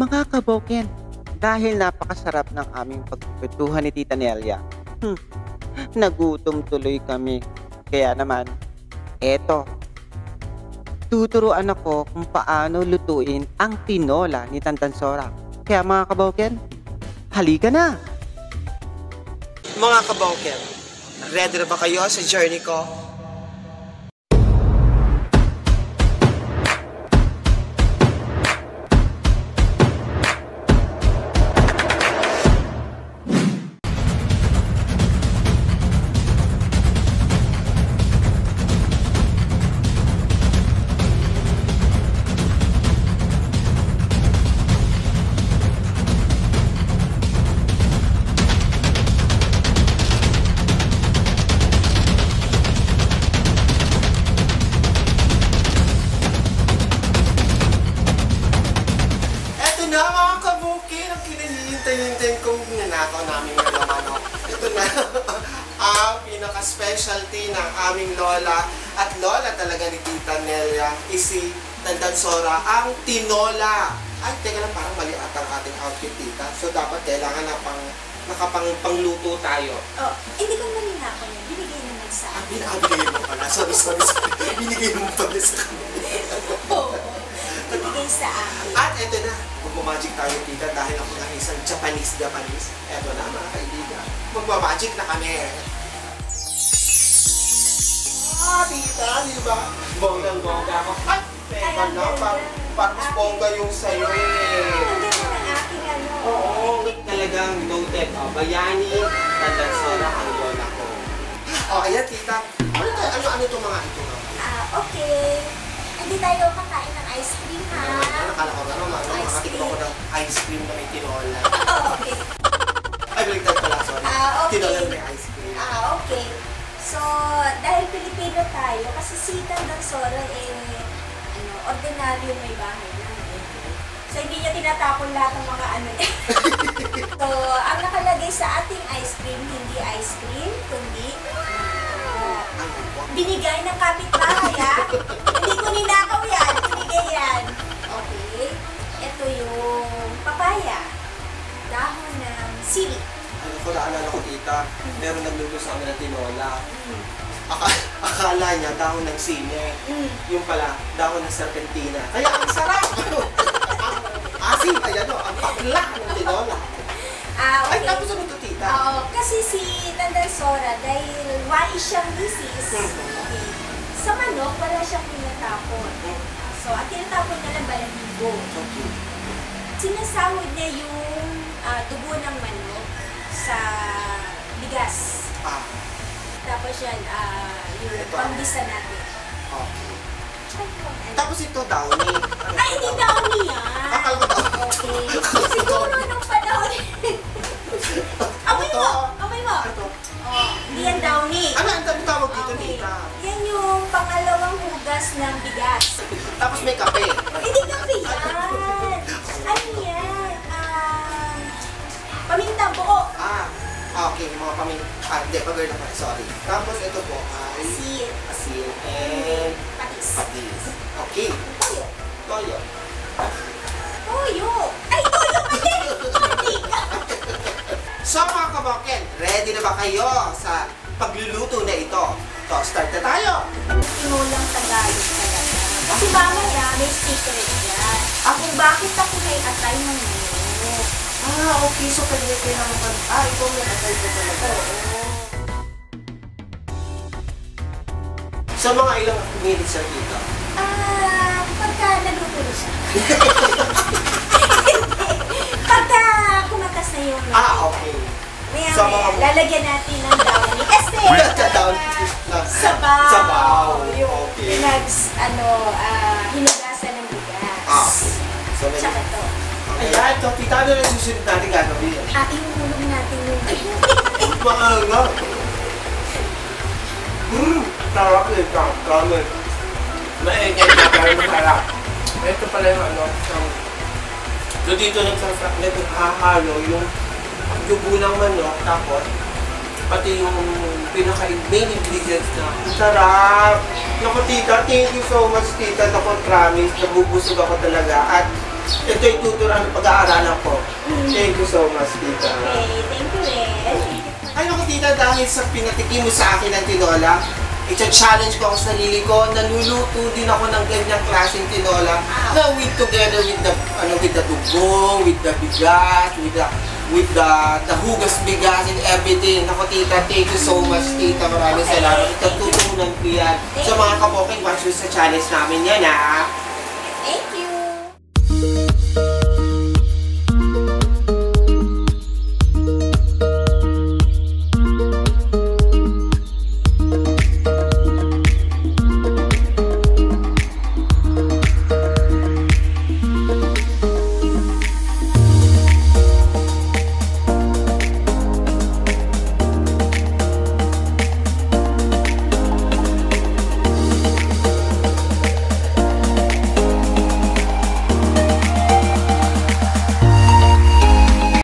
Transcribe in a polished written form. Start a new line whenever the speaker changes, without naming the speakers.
Mga kaboken, dahil napakasarap ng aming pagkukwentuhan ni Tita Nelia, nagutom tuloy kami. Kaya naman, eto, tuturuan ako kung paano lutuin ang tinola ni Tantansora. Kaya mga kaboken, halika na!
Mga kaboken, ready na ba kayo sa journey ko? Specialty ng aming lola at lola talaga ni Tita Nelia is si Tantansora, ang tinola. Ay, teka lang, parang mali at ang ating outfit, tita. So, dapat kailangan na nakapangluto tayo.
Oh, hindi ko malina ako yan. Binigay naman sa akin.
Binigay mo pala. Sorry. Binigay mo pala sa akin.
Oo. Binigay sa akin.
At eto na, magmamagic tayo, tita, dahil ako na isang Japanese. Eto na, mga kaibigan. Magmamagic na kami. Tita, di ba? Bonggang-bongga ako. Ay, teka na, parang bongga yung sayo eh.
Ang ganda ng aking ano.
Oo, talagang noted. Bayani, Tantansora, ang lola ko. Ayan, tita. Ano itong mga ito?
Okay. Hindi tayo kakain ng ice cream, ha?
Nakala ko gano'n, makakita ko ng ice cream na may tinola.
Okay.
Ay, baligtad pala, sorry.
Okay.
Tinola na may ice cream.
Okay. So, dahil Pilipino tayo, kasi si Tantansora ordinaryo may bahay lang. So, hindi niya tinatapon lahat ng mga ano niya. So, ang nakalagay sa ating ice cream, hindi ice cream, kundi binigay ng kapitbahay, ha? Hindi ko ninakaw yan, binigay yan. Okay. Ito yung papaya. Dahon ng sili.
Naalala ko, tita, meron nagluluto sa amin ng tinola. Akala niya dahon ng sine. Yung pala, dahon ng serpentina. Kaya ang sarap! Asin, ayan o, ang pagla ng tinola.
Okay.
Ay, tapos ano ito, tita?
Oo, kasi si Tantansora, dahil wais siyang misis, okay, sa manok, wala siyang tinatapon. So, ang tinatapon niya lang balahibo. Sinasahod niya yung dugo ng manok sa bigas. Tapos yan, yung pambisa natin.
Okay. Tapos ito, downy.
Ay, hindi downy yan.
Akala ko downy.
Okay. Siguro nung panahon. Amoy mo! Amoy mo! Hindi yan downy.
Ano ang tawag dito,
Okay.
tita?
Yan yung pangalawang hugas ng bigas.
Tapos may kape.
Hindi kape yan. Ano yan? Pamintang buo.
Okay, mga hindi, pag-girl na pala, sorry. Tapos ito po ay asin and
Patis.
Okay.
Toyo.
Toyo.
Toyo. Ay, toyo pala! Mantika.
So mga kaboken, ready na ba kayo sa pagluluto na ito? So, start na tayo!
Tinulang Tagalog talaga. Kasi mamaya may secret yan. Kung bakit ako may atay ng manok.
Okay. So, pwede naman ito may atay ko talaga. So, mga ilang minutes siya dito?
Pagka naluto na siya. Pagka kumatas na yung
Okay.
Maya,
So, mga-
lalagyan natin ng downy. Kasi,
Sabaw.
sabaw. Yung
Okay.
hinugasan ng bigas.
So, may...
Tsaka to.
Ayan, ito. Tita, ano na susunod natin gagawin?
Ihulog natin yung
Mga nga. Sarap nito. Ramen. Maingay na pero masarap. Ito pala yung so dito naghahalo yung dugo ng manok, tapos pati yung pinaka-main ingredients na ang sarap. Naku tita, thank you so much tita. Naku promise, nabubusog ako talaga. At ito yung tuturuan ng pag-aaralan ko. Thank you so much, tita.
Okay, thank you rin.
Ano ko, tita, dahil sa pinatikim mo sa akin ng tinola, ita-challenge ko ako sa sarili ko, naluluto din ako ng ganyang klaseng tinola na together with the dugong, with the bigas, with the hugas bigas and everything. Ako, tita, thank you so much, tita. Maraming salamat. Itututunan ko yan. Sa mga kaboking, watch nyo sa challenge namin yan, ha?